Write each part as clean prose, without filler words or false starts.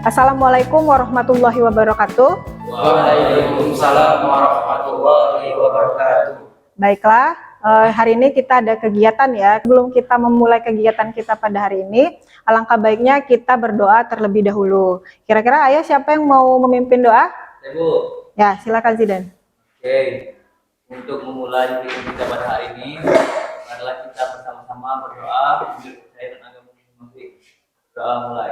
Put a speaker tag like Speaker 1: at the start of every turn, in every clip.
Speaker 1: Assalamualaikum warahmatullahi wabarakatuh.
Speaker 2: Waalaikumsalam warahmatullahi wabarakatuh.
Speaker 1: Baiklah, hari ini kita ada kegiatan ya. Sebelum kita memulai kegiatan kita pada hari ini, alangkah baiknya kita berdoa terlebih dahulu. Kira-kira ayah siapa yang mau memimpin doa?
Speaker 2: Ibu.
Speaker 1: Ya, silakan Zidan.
Speaker 2: Oke, untuk memulai video kita pada hari ini adalah kita bersama-sama berdoa untuk saya dan agama masing-masing. Doa mulai.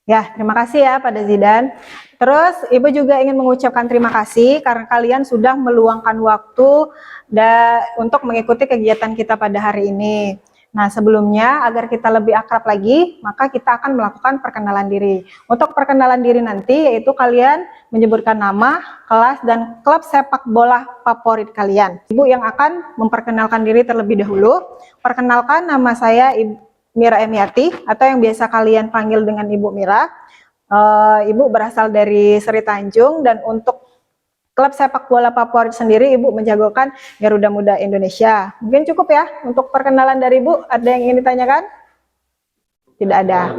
Speaker 1: Ya, terima kasih ya pada Zidan. Terus Ibu juga ingin mengucapkan terima kasih karena kalian sudah meluangkan waktu untuk mengikuti kegiatan kita pada hari ini. Nah, sebelumnya agar kita lebih akrab lagi, maka kita akan melakukan perkenalan diri. Untuk perkenalan diri nanti yaitu kalian menyebutkan nama, kelas, dan klub sepak bola favorit kalian. Ibu yang akan memperkenalkan diri terlebih dahulu. Perkenalkan, nama saya Mira Emiati, atau yang biasa kalian panggil dengan Ibu Mira. Ibu berasal dari Seri Tanjung, dan untuk klub sepak bola favorit sendiri Ibu menjagokan Garuda Muda Indonesia. Mungkin cukup ya untuk perkenalan dari Ibu. Ada yang ingin ditanyakan? Tidak ada.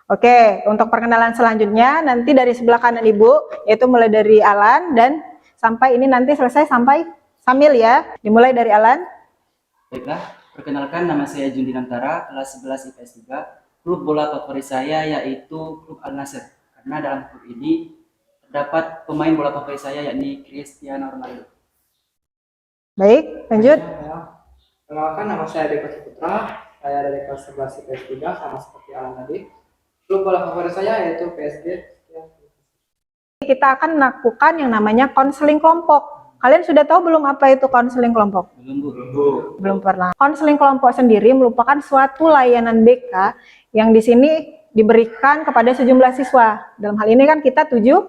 Speaker 1: Oke, untuk perkenalan selanjutnya nanti dari sebelah kanan Ibu, yaitu mulai dari Alan dan sampai ini nanti selesai sampai Samil ya. Dimulai dari Alan.
Speaker 3: Baiklah. Perkenalkan, nama saya Jundi Nantara, kelas 11 IPS 3. Klub bola favorit saya yaitu Klub Al Nassr. Karena dalam klub ini terdapat pemain bola favorit saya yakni Cristiano Ronaldo.
Speaker 1: Baik, lanjut.
Speaker 4: Perkenalkan, nama saya Deko Ciputra. Saya dari kelas 11 IPS 3, sama seperti Alan tadi. Klub bola favorit saya yaitu PSG.
Speaker 1: Kita akan melakukan yang namanya konseling kelompok. Kalian sudah tahu belum apa itu konseling kelompok? Belum pernah. Konseling kelompok sendiri merupakan suatu layanan BK yang di sini diberikan kepada sejumlah siswa. Dalam hal ini kan kita tujuh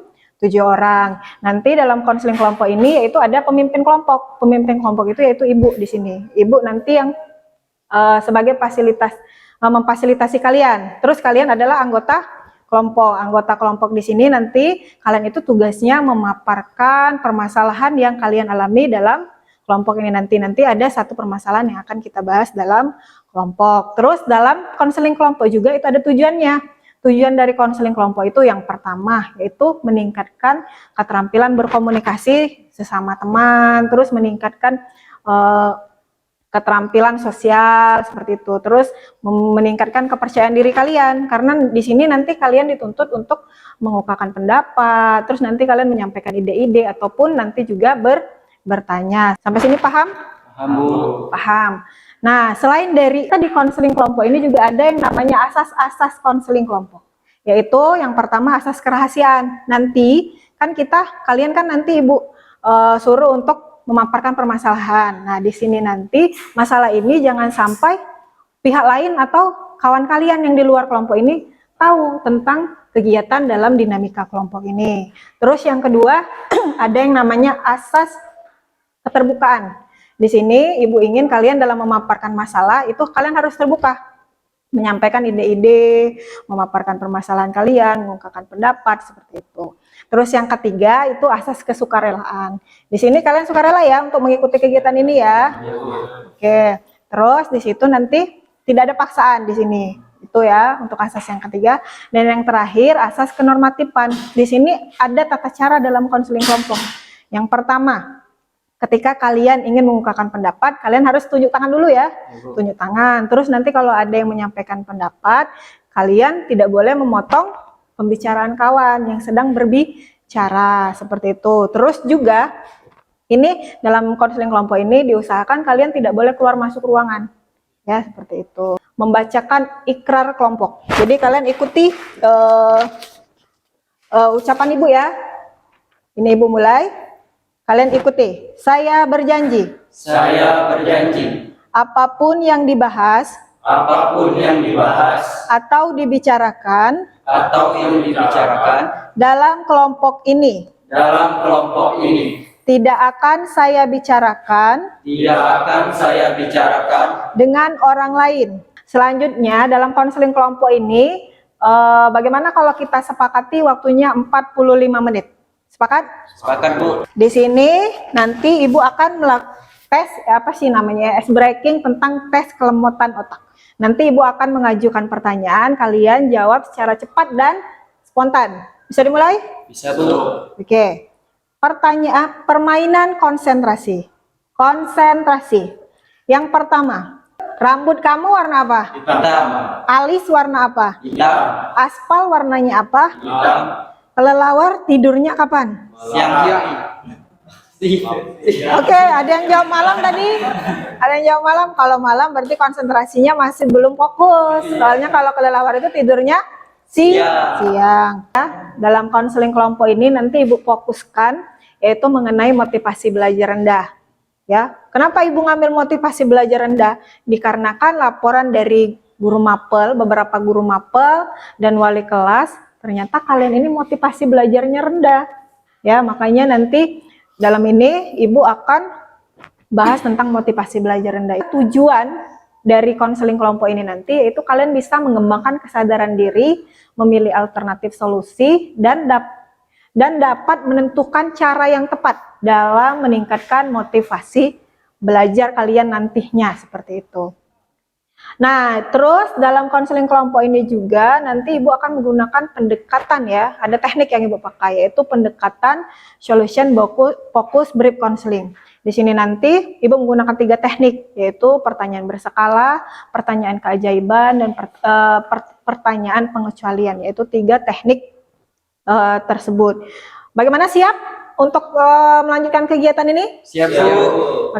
Speaker 1: orang. Nanti dalam konseling kelompok ini yaitu ada pemimpin kelompok. Pemimpin kelompok itu yaitu Ibu di sini. Ibu nanti yang sebagai memfasilitasi kalian. Terus kalian adalah anggota kelompok di sini nanti kalian itu tugasnya memaparkan permasalahan yang kalian alami dalam kelompok ini. Nanti ada satu permasalahan yang akan kita bahas dalam kelompok. Terus dalam konseling kelompok juga itu ada tujuannya. Tujuan dari konseling kelompok itu yang pertama yaitu meningkatkan keterampilan berkomunikasi sesama teman, terus meningkatkan keterampilan sosial seperti itu, terus meningkatkan kepercayaan diri kalian karena di sini nanti kalian dituntut untuk mengungkapkan pendapat, terus nanti kalian menyampaikan ide-ide ataupun nanti juga bertanya. Sampai sini paham?
Speaker 3: Paham, Bu.
Speaker 1: Paham. Nah, selain dari tadi konseling kelompok ini juga ada yang namanya asas-asas konseling kelompok, yaitu yang pertama asas kerahasiaan. Nanti kan kalian kan nanti Ibu suruh untuk memaparkan permasalahan. Nah, di sini nanti masalah ini jangan sampai pihak lain atau kawan kalian yang di luar kelompok ini tahu tentang kegiatan dalam dinamika kelompok ini. Terus yang kedua, ada yang namanya asas keterbukaan. Di sini Ibu ingin kalian dalam memaparkan masalah itu kalian harus terbuka, menyampaikan ide-ide, memaparkan permasalahan kalian, mengungkapkan pendapat seperti itu. Terus yang ketiga itu asas kesukarelaan. Di sini kalian sukarela ya untuk mengikuti kegiatan ini ya. Oke. Terus di situ nanti tidak ada paksaan di sini. Itu ya untuk asas yang ketiga. Dan yang terakhir asas kenormatifan. Di sini ada tata cara dalam konseling kelompok. Yang pertama, ketika kalian ingin mengungkapkan pendapat, kalian harus tunjuk tangan dulu ya. Tunjuk tangan. Terus nanti kalau ada yang menyampaikan pendapat, kalian tidak boleh memotong pembicaraan kawan yang sedang berbicara seperti itu. Terus juga ini dalam konseling kelompok ini diusahakan kalian tidak boleh keluar masuk ruangan. Ya, seperti itu. Membacakan ikrar kelompok. Jadi kalian ikuti ucapan Ibu ya. Ini Ibu mulai. Kalian ikuti. Saya berjanji.
Speaker 2: Saya berjanji.
Speaker 1: Apapun yang dibahas atau dibicarakan dalam kelompok ini tidak akan saya bicarakan dengan orang lain. Selanjutnya dalam konseling kelompok ini bagaimana kalau kita sepakati waktunya 45 menit? Sepakat?
Speaker 3: Sepakat, Bu.
Speaker 1: Di sini nanti Ibu akan tes ice breaking tentang tes kelemotan otak. Nanti Ibu akan mengajukan pertanyaan, kalian jawab secara cepat dan spontan. Bisa dimulai?
Speaker 3: Bisa, Bu.
Speaker 1: Oke. Permainan konsentrasi. Konsentrasi. Yang pertama, rambut kamu warna apa?
Speaker 3: Hitam.
Speaker 1: Alis warna apa?
Speaker 3: Hitam.
Speaker 1: Aspal warnanya apa?
Speaker 3: Hitam.
Speaker 1: Kelelawar tidurnya kapan?
Speaker 3: Siang.
Speaker 1: Oke, ada yang jawab malam tadi? Ada yang jawab malam? Kalau malam berarti konsentrasinya masih belum fokus. Soalnya kalau kelelawar itu tidurnya siang. Ya, dalam konseling kelompok ini nanti Ibu fokuskan yaitu mengenai motivasi belajar rendah. Ya, kenapa Ibu ngambil motivasi belajar rendah? Dikarenakan laporan dari guru mapel, beberapa guru mapel dan wali kelas, ternyata kalian ini motivasi belajarnya rendah. Ya, makanya nanti dalam ini Ibu akan bahas tentang motivasi belajar rendah. Tujuan dari konseling kelompok ini nanti yaitu kalian bisa mengembangkan kesadaran diri, memilih alternatif solusi, dan dapat menentukan cara yang tepat dalam meningkatkan motivasi belajar kalian nantinya, seperti itu. Nah, terus dalam konseling kelompok ini juga nanti Ibu akan menggunakan pendekatan ya. Ada teknik yang Ibu pakai yaitu pendekatan solution focus brief counseling. Di sini nanti Ibu menggunakan 3 teknik yaitu pertanyaan berskala, pertanyaan keajaiban, dan pertanyaan pengecualian, yaitu 3 teknik tersebut. Bagaimana, siap untuk melanjutkan kegiatan ini?
Speaker 3: Siap, Bu.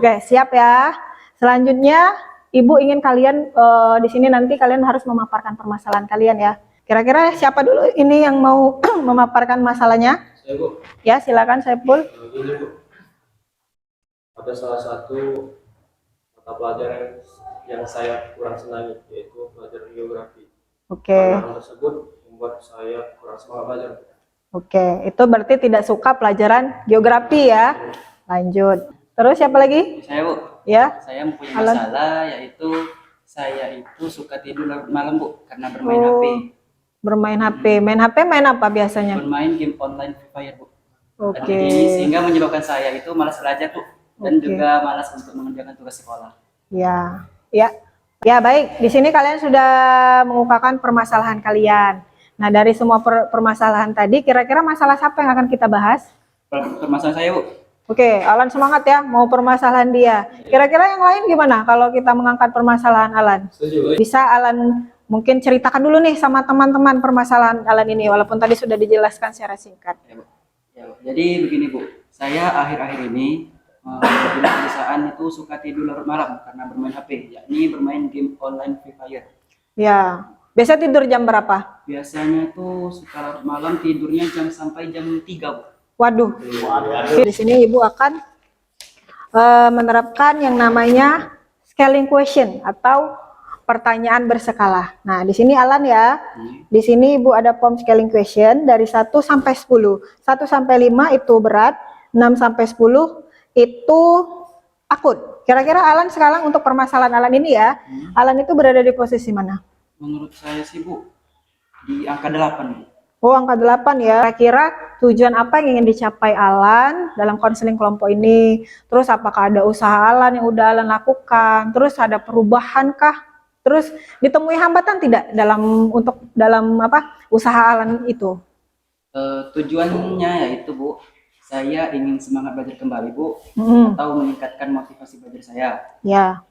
Speaker 1: Oke, siap ya. Selanjutnya Ibu ingin kalian di sini nanti kalian harus memaparkan permasalahan kalian ya. Kira-kira siapa dulu ini yang mau memaparkan masalahnya?
Speaker 5: Saya, Bu.
Speaker 1: Ya, silakan Saiful.
Speaker 5: Begini, Bu. Ada salah satu mata pelajaran yang saya kurang senangi, yaitu pelajaran geografi.
Speaker 1: Oke.
Speaker 5: Hal tersebut membuat saya kurang semangat belajar.
Speaker 1: Oke, itu berarti tidak suka pelajaran geografi ya. Lanjut. Terus siapa lagi?
Speaker 3: Saya, Bu.
Speaker 1: Ya.
Speaker 3: Saya mempunyai
Speaker 1: Alan.
Speaker 3: masalah yaitu saya itu suka tidur larut malam, Bu, karena bermain
Speaker 1: Oh.
Speaker 3: HP.
Speaker 1: Bermain HP. Main HP main apa biasanya?
Speaker 3: Bermain game online Free Fire, Bu. Dan
Speaker 1: Oke.
Speaker 3: ini sehingga menyebabkan saya itu malas belajar, Bu, dan
Speaker 1: Oke.
Speaker 3: juga malas untuk mengerjakan tugas sekolah.
Speaker 1: Ya, ya, ya, baik. Di sini kalian sudah mengungkapkan permasalahan kalian. Nah, dari semua permasalahan tadi, kira-kira masalah siapa yang akan kita bahas?
Speaker 3: Permasalahan saya, Bu.
Speaker 1: Oke, Alan semangat ya, mau permasalahan dia. Kira-kira yang lain gimana kalau kita mengangkat permasalahan Alan?
Speaker 5: Setuju.
Speaker 1: Bisa Alan mungkin ceritakan dulu nih sama teman-teman permasalahan Alan ini, walaupun tadi sudah dijelaskan secara singkat.
Speaker 3: Ya, Bu. Ya, Bu. Jadi begini, Bu. Saya akhir-akhir ini di perusahaan itu suka tidur larut malam karena bermain HP, yakni bermain game online Free Fire.
Speaker 1: Ya, biasa tidur jam berapa?
Speaker 3: Biasanya tuh suka larut malam, tidurnya sampai jam 3, Bu.
Speaker 1: Waduh. Di sini Ibu akan menerapkan yang namanya scaling question atau pertanyaan berskala. Nah, di sini Alan ya. Di sini Ibu ada form scaling question dari 1 sampai 10. 1 sampai 5 itu berat, 6 sampai 10 itu akut. Kira-kira Alan sekarang untuk permasalahan Alan ini ya, Alan itu berada di posisi mana?
Speaker 3: Menurut saya sih, Bu, di angka 8, Bu.
Speaker 1: Oh, angka 8 ya. Kira-kira tujuan apa yang ingin dicapai Alan dalam konseling kelompok ini? Terus apakah ada usaha Alan yang udah Alan lakukan? Terus ada perubahan kah? Terus ditemui hambatan tidak dalam usaha Alan itu?
Speaker 3: Tujuannya yaitu, Bu, saya ingin semangat belajar kembali, Bu, atau meningkatkan motivasi belajar saya.
Speaker 1: Ya.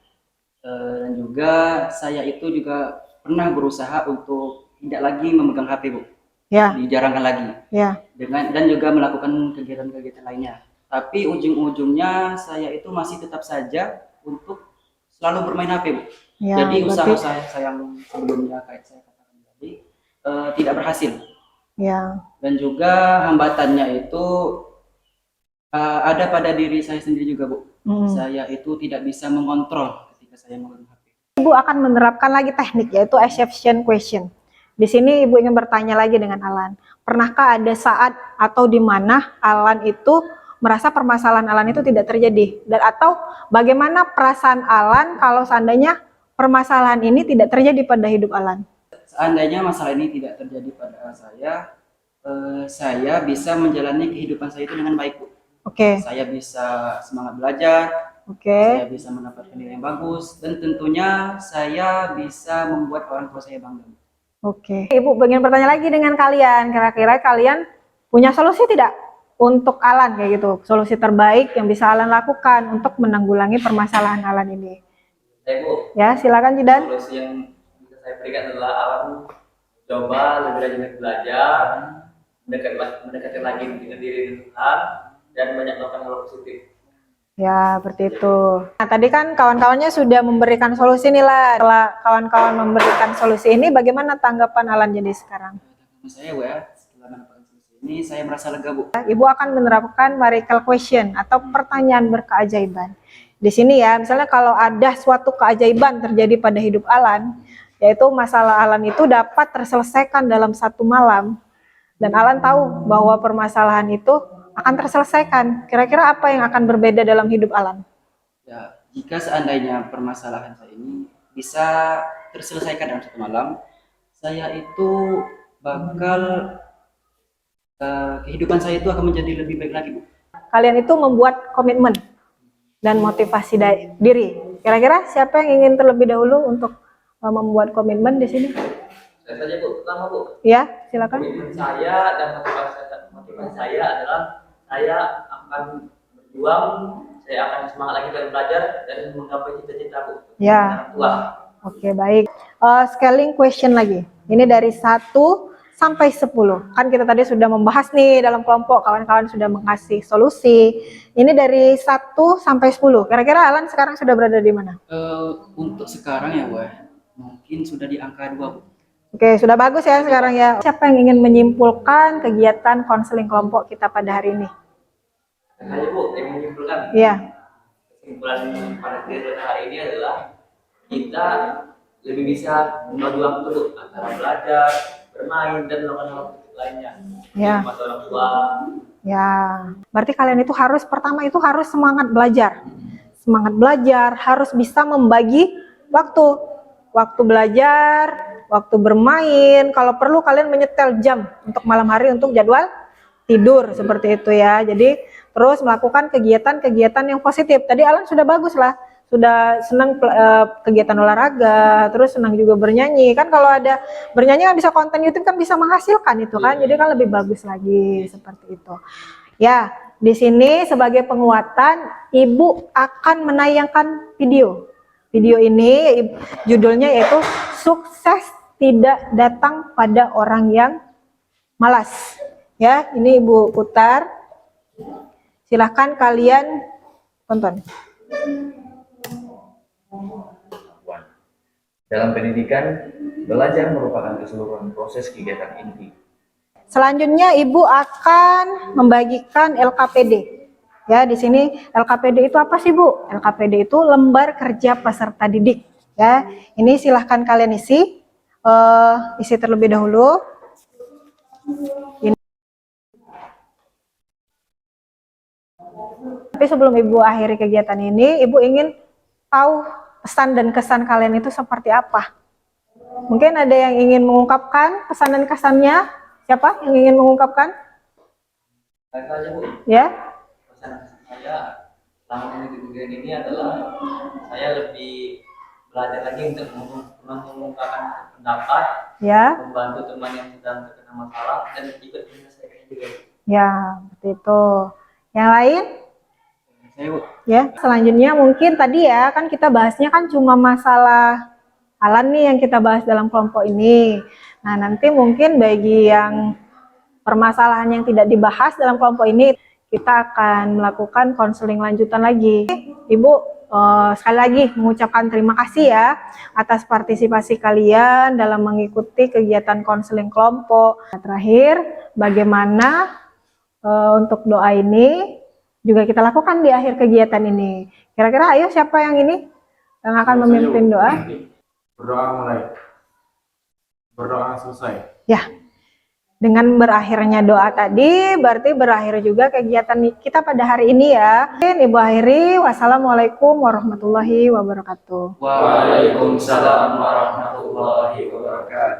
Speaker 3: Dan juga saya itu juga pernah berusaha untuk tidak lagi memegang HP, Bu.
Speaker 1: Ya.
Speaker 3: Dijarangkan lagi.
Speaker 1: Ya.
Speaker 3: Dan juga melakukan kegiatan-kegiatan lainnya. Tapi ujung-ujungnya saya itu masih tetap saja untuk selalu bermain HP, Bu.
Speaker 1: Ya,
Speaker 3: Jadi
Speaker 1: berarti-
Speaker 3: usaha saya yang sebelumnya kayak saya katakan tadi tidak berhasil.
Speaker 1: Ya.
Speaker 3: Dan juga hambatannya itu ada pada diri saya sendiri juga, Bu. Saya itu tidak bisa mengontrol ketika saya menggunakan HP.
Speaker 1: Ibu akan menerapkan lagi teknik yaitu exception question. Di sini Ibu ingin bertanya lagi dengan Alan. Pernahkah ada saat atau di mana Alan itu merasa permasalahan Alan itu tidak terjadi? Dan atau bagaimana perasaan Alan kalau seandainya permasalahan ini tidak terjadi pada hidup Alan?
Speaker 3: Seandainya masalah ini tidak terjadi pada saya bisa menjalani kehidupan saya itu dengan baik, Bu.
Speaker 1: Oke.
Speaker 3: Saya bisa semangat belajar,
Speaker 1: Oke.
Speaker 3: Saya bisa mendapatkan nilai yang bagus, dan tentunya saya bisa membuat orang tua saya bangga.
Speaker 1: Oke. Ibu ingin bertanya lagi dengan kalian. Kira-kira kalian punya solusi tidak untuk Alan kayak gitu? Solusi terbaik yang bisa Alan lakukan untuk menanggulangi permasalahan Alan ini.
Speaker 2: Bu,
Speaker 1: Ya, silakan Jidan.
Speaker 2: solusi yang bisa saya berikan adalah Alan coba lebih rajin belajar, mendekatkan lagi dengan diri Tuhan, dan banyak melakukan hal positif.
Speaker 1: Ya, seperti itu. Nah, tadi kan kawan-kawannya sudah memberikan solusi nih lah. Setelah kawan-kawan memberikan solusi ini, bagaimana tanggapan Alan jadi sekarang?
Speaker 3: Tanggapan saya, Bu, ya, setelah mendapatkan solusi ini, saya merasa lega, Bu.
Speaker 1: Ibu akan menerapkan miracle question atau pertanyaan berkeajaiban. Di sini ya, misalnya kalau ada suatu keajaiban terjadi pada hidup Alan, yaitu masalah Alan itu dapat terselesaikan dalam satu malam, dan Alan tahu bahwa permasalahan itu akan terselesaikan. Kira-kira apa yang akan berbeda dalam hidup Alan?
Speaker 3: Ya, jika seandainya permasalahan saya ini bisa terselesaikan dalam satu malam, saya itu bakal kehidupan saya itu akan menjadi lebih baik lagi, Bu.
Speaker 1: Kalian itu membuat komitmen dan motivasi diri. Kira-kira siapa yang ingin terlebih dahulu untuk membuat komitmen di sini?
Speaker 2: Saya saja Bu, pertama Bu.
Speaker 1: Ya, silakan.
Speaker 2: Komitmen saya dan motivasi saya adalah saya akan berjuang, saya akan semangat lagi dalam belajar dan menggapai cita-cita Bu.
Speaker 1: Ya.
Speaker 2: Orang tua.
Speaker 1: Oke, baik. Scaling question lagi. Ini dari 1 sampai 10. Kan kita tadi sudah membahas nih dalam kelompok, kawan-kawan sudah mengasih solusi. Ini dari 1 sampai 10. Kira-kira Alan sekarang sudah berada di mana?
Speaker 3: Untuk sekarang ya, Bu, mungkin sudah di angka 2, Bu.
Speaker 1: Oke, sudah bagus ya sekarang ya. Siapa yang ingin menyimpulkan kegiatan konseling kelompok kita pada hari ini?
Speaker 2: Saya Bu, yang menyimpulkan.
Speaker 1: Iya.
Speaker 2: Kesimpulan pada kegiatan hari ini adalah kita lebih bisa membagi waktu Bu, antara belajar, bermain, dan melakukan hal lainnya.
Speaker 1: Ya.
Speaker 2: Masa orang tua.
Speaker 1: Ya, berarti kalian itu harus, pertama itu harus semangat belajar. Semangat belajar, harus bisa membagi waktu. Waktu belajar, waktu bermain, kalau perlu kalian menyetel jam untuk malam hari untuk jadwal tidur, seperti itu ya. Jadi terus melakukan kegiatan-kegiatan yang positif. Tadi Alan sudah bagus lah, sudah senang kegiatan olahraga, terus senang juga bernyanyi. Kan kalau ada bernyanyi kan bisa konten YouTube, kan bisa menghasilkan itu kan, jadi kan lebih bagus lagi seperti itu. Ya, di sini sebagai penguatan, Ibu akan menayangkan video. Video ini judulnya yaitu sukses tidak datang pada orang yang malas. Ya, ini Ibu putar. Silahkan kalian tonton.
Speaker 6: Dalam pendidikan, belajar merupakan keseluruhan proses kegiatan inti.
Speaker 1: Selanjutnya Ibu akan membagikan LKPD. Ya, di sini LKPD itu apa sih, Bu? LKPD itu lembar kerja peserta didik. Ya, ini silahkan kalian isi. Isi terlebih dahulu. Ini. Tapi sebelum Ibu akhiri kegiatan ini, Ibu ingin tahu pesan dan kesan kalian itu seperti apa? Mungkin ada yang ingin mengungkapkan pesan dan kesannya? Siapa yang ingin mengungkapkan?
Speaker 2: Saya saja Bu.
Speaker 1: Ya.
Speaker 2: Pesan saya selama mengikuti kegiatan ini adalah saya lebih belajar lagi untuk mengungkapkan pendapat,
Speaker 1: Ya.
Speaker 2: membantu teman yang sedang terkena masalah, dan ikut menyelesaikan juga.
Speaker 1: Ya, seperti itu. Yang lain?
Speaker 3: Saya, Bu.
Speaker 1: Ya, selanjutnya mungkin tadi ya, kan kita bahasnya kan cuma masalah Alan nih yang kita bahas dalam kelompok ini. Nah, nanti mungkin bagi yang permasalahan yang tidak dibahas dalam kelompok ini, kita akan melakukan konseling lanjutan lagi. Ibu, sekali lagi mengucapkan terima kasih ya atas partisipasi kalian dalam mengikuti kegiatan konseling kelompok. Terakhir, bagaimana untuk doa ini juga kita lakukan di akhir kegiatan ini. Kira-kira ayo siapa yang ini yang akan memimpin doa?
Speaker 7: Berdoa mulai. Berdoa selesai.
Speaker 1: Ya. Dengan berakhirnya doa tadi, berarti berakhir juga kegiatan kita pada hari ini ya. Ibu akhiri, wassalamualaikum warahmatullahi wabarakatuh.
Speaker 3: Waalaikumsalam warahmatullahi wabarakatuh.